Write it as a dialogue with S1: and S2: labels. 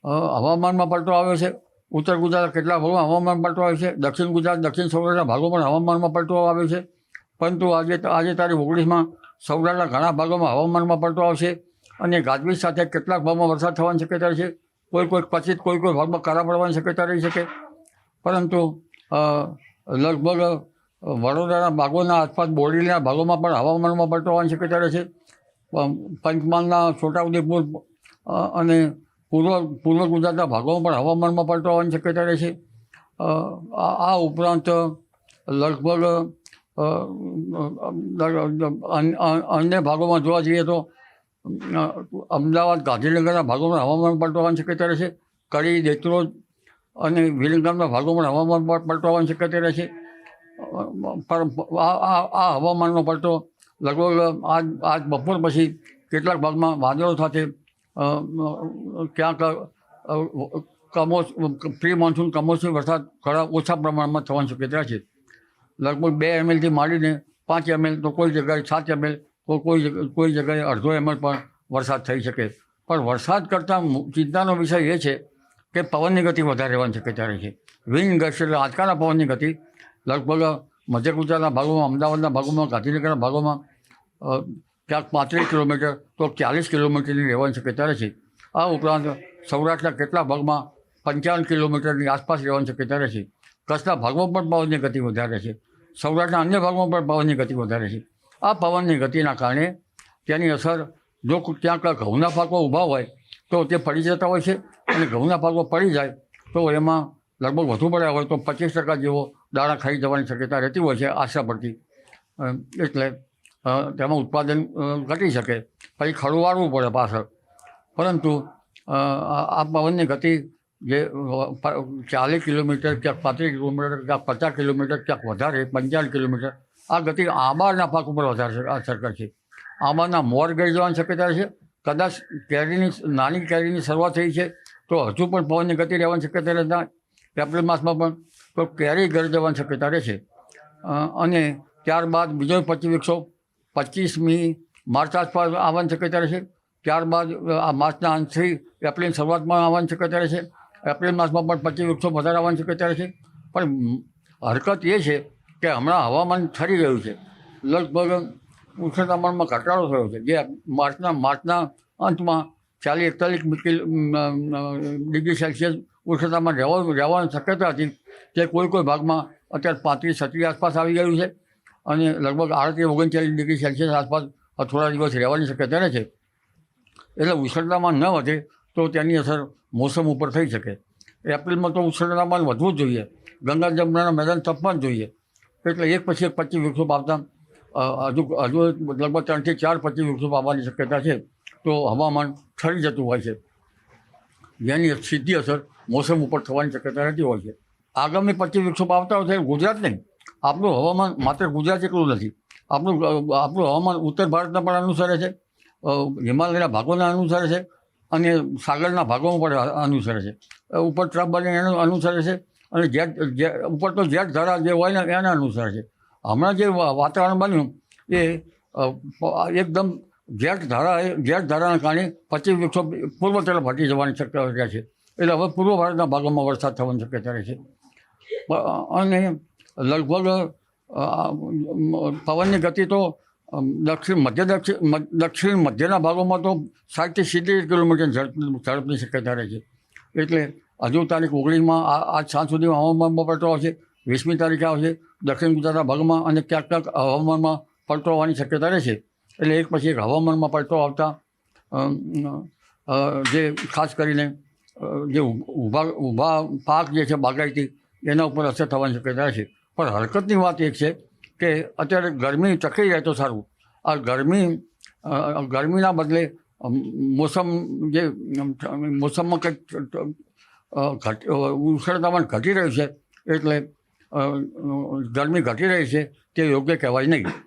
S1: હવામાનમાં પલટો આવ્યો છે. ઉત્તર ગુજરાત કેટલા ભાગોમાં હવામાન પલટો આવ્યો છે. દક્ષિણ ગુજરાત, દક્ષિણ સૌરાષ્ટ્રના ભાગોમાં હવામાનમાં પલટો આવ્યો છે. પરંતુ આજે તારીખ 19માં સૌરાષ્ટ્રના ઘણા ભાગોમાં હવામાનમાં પલટો આવશે અને ગાજવીજ સાથે કેટલાક ભાગમાં વરસાદ થવાની શક્યતા છે. કોઈ ક્વચિત કોઈ ભાગમાં કરા પડવાની શક્યતા રહી શકે. પરંતુ લગભગ વડોદરાના ભાગોના આસપાસ બોરડીના ભાગોમાં પણ હવામાનમાં પલટો આવવાની શક્યતા રહે છે. પંચમહાલના છોટાઉદેપુર અને પૂર્વ ગુજરાતના ભાગોમાં પણ હવામાનમાં પલટો આવવાની શક્યતા રહે છે. આ ઉપરાંત લગભગ અન્ય ભાગોમાં જોવા જઈએ તો અમદાવાદ, ગાંધીનગરના ભાગોમાં હવામાન પલટો આવવાની શક્યતા રહે છે. કડી, દેત્રોજ અને વિરમગામના ભાગોમાં હવામાન પલટો આવવાની શક્યતા રહે છે. પણ આ હવામાનનો પલટો લગભગ આજ બપોર પછી કેટલાક ભાગમાં વાદળો સાથે ક્યાંક પ્રી મોન્સૂન કમોસમી વરસાદ ઘણા ઓછા પ્રમાણમાં થવાની શક્યતા છે. લગભગ 2 ml થી માંડીને 5 ml તો કોઈ જગ્યાએ 7 ml તો કોઈ જગ્યાએ અડધો ml પણ વરસાદ થઈ શકે. પણ વરસાદ કરતાં ચિંતાનો વિષય એ છે કે પવનની ગતિ વધારે રહેવાની શક્યતા રહે છે. વિન્ડ ગસ્ટ એટલે આંચકાના પવનની ગતિ લગભગ મધ્ય ગુજરાતના ભાગોમાં, અમદાવાદના ભાગોમાં, ગાંધીનગરના ભાગોમાં ક્યાંક 35 કિલોમીટર તો 40 કિલોમીટરની રહેવાની શક્યતા રહે છે. આ ઉપરાંત સૌરાષ્ટ્રના કેટલાક ભાગમાં 55 કિલોમીટરની આસપાસ રહેવાની શક્યતા રહે છે. કચ્છના ભાગમાં પણ પવનની ગતિ વધારે છે. સૌરાષ્ટ્રના અન્ય ભાગમાં પણ પવનની ગતિ વધારે છે. આ પવનની ગતિના કારણે તેની અસર જો ક્યાંક ઘઉંના પાકો ઊભા હોય તો તે પડી જતા હોય છે અને ઘઉંના પાકો પડી જાય તો એમાં લગભગ વધુ પડ્યા હોય તો 25% જેવો દાણા ખાઈ જવાની શક્યતા રહેતી હોય છે આશા પડતી. એટલે તેમાં ઉત્પાદન ઘટી શકે, પછી ખડું વાળવું પડે પાછળ. પરંતુ આ પવનની ગતિ જે 40 કિલોમીટર, ક્યાંક 35 કિલોમીટર, ક્યાંક 50 કિલોમીટર, ક્યાંક વધારે 55 કિલોમીટર, આ ગતિ આંબાના પાક ઉપર વધારે અસર કરશે. આંબાના મોર ગળી જવાની શક્યતા છે. કદાચ નાની કેરીની શરૂઆત થઈ છે તો હજુ પણ પવનની ગતિ રહેવાની શક્યતા રહેતા એપ્રિલ માસમાં પણ તો કેરી ગળી જવાની શક્યતા રહેશે. અને ત્યારબાદ બીજો 25મી માર્ચ આસપાસ આવવાની શક્યતા રહેશે. ત્યારબાદ આ માર્ચના અંતથી એપ્રિલની શરૂઆતમાં આવવાની શક્યતા રહેશે. એપ્રિલ માસમાં પણ 25 વધારે આવવાની શક્યતા રહેશે. પણ હરકત એ છે કે હમણાં હવામાન ઠરી ગયું છે. લગભગ ઉષ્ણતામાનમાં ઘટાડો થયો છે, જે માર્ચના અંતમાં 40-41 ડિગ્રી સેલ્સિયસ ઉષ્ણતામાન રહેવાની શક્યતા હતી તે કોઈ ભાગમાં અત્યારે 35-36 આસપાસ આવી ગયું છે અને લગભગ 38-39 ડિગ્રી સેલ્સિયસ આસપાસ થોડા દિવસ રહેવાની શક્યતા રહે છે. એટલે ઉષ્ણતામાન ન વધે તો તેની અસર મોસમ ઉપર થઈ શકે. એપ્રિલમાં તો ઉષ્ણતામાન વધવું જ જોઈએ, ગંગા જમુનાના મેદાન તપવા જ જોઈએ. એટલે એક પછી એક 25 વૃક્ષો પાવતા હજુ લગભગ 3 થી 4 25 વૃક્ષો પાવવાની શક્યતા છે. તો હવામાન ઠરી જતું હોય છે, જેની સીધી અસર મોસમ ઉપર થવાની શક્યતા રહેતી હોય છે. આગામી 25 વૃક્ષો પાવતા હોય છે ગુજરાત નહીં, આપણું હવામાન માત્ર ગુજરાત એકલું નથી. આપણું હવામાન ઉત્તર ભારતના પણ અનુસરે છે, હિમાલયના ભાગોને અનુસરે છે અને સાગરના ભાગોમાં પણ અનુસરે છે. ઉપર ટ્રફ બને એને અનુસરે છે અને ઉપર તો જેટ ધારા જે હોય ને એને અનુસરે છે. હમણાં જે વાતાવરણ બન્યું એ એકદમ જેટ ધારાના કારણે 25 વૃક્ષો પૂર્વ તરફ હટી જવાની શક્યતા રહે છે. એટલે હવે પૂર્વ ભારતના ભાગોમાં વરસાદ થવાની શક્યતા રહે છે. અને લગભગ પવનની ગતિ તો દક્ષિણ મધ્યના ભાગોમાં તો 60 થી 70 કિલોમીટર ઝડપની શક્યતા રહે છે. એટલે હજુ તારીખ 19માં આજ સાંજ સુધીમાં હવામાનમાં પલટો આવશે. 20મી તારીખે આવશે દક્ષિણ ગુજરાતના ભાગમાં અને ક્યાંક હવામાનમાં પલટો આવવાની શક્યતા રહેશે. એટલે એક પછી એક હવામાનમાં પલટો આવતા જે ખાસ કરીને જે ઊભા પાક જે છે બાગાયતી એના ઉપર અસર થવાની શક્યતા રહેશે. પણ હરકતની વાત એક છે કે અત્યારે ગરમી ચખી જાય તો સારું. આ ગરમીના બદલે મોસમમાં કંઈક ઉષ્ણતામાન ઘટી રહ્યું છે એટલે ગરમી ઘટી રહી છે તે યોગ્ય કહેવાય નહીં.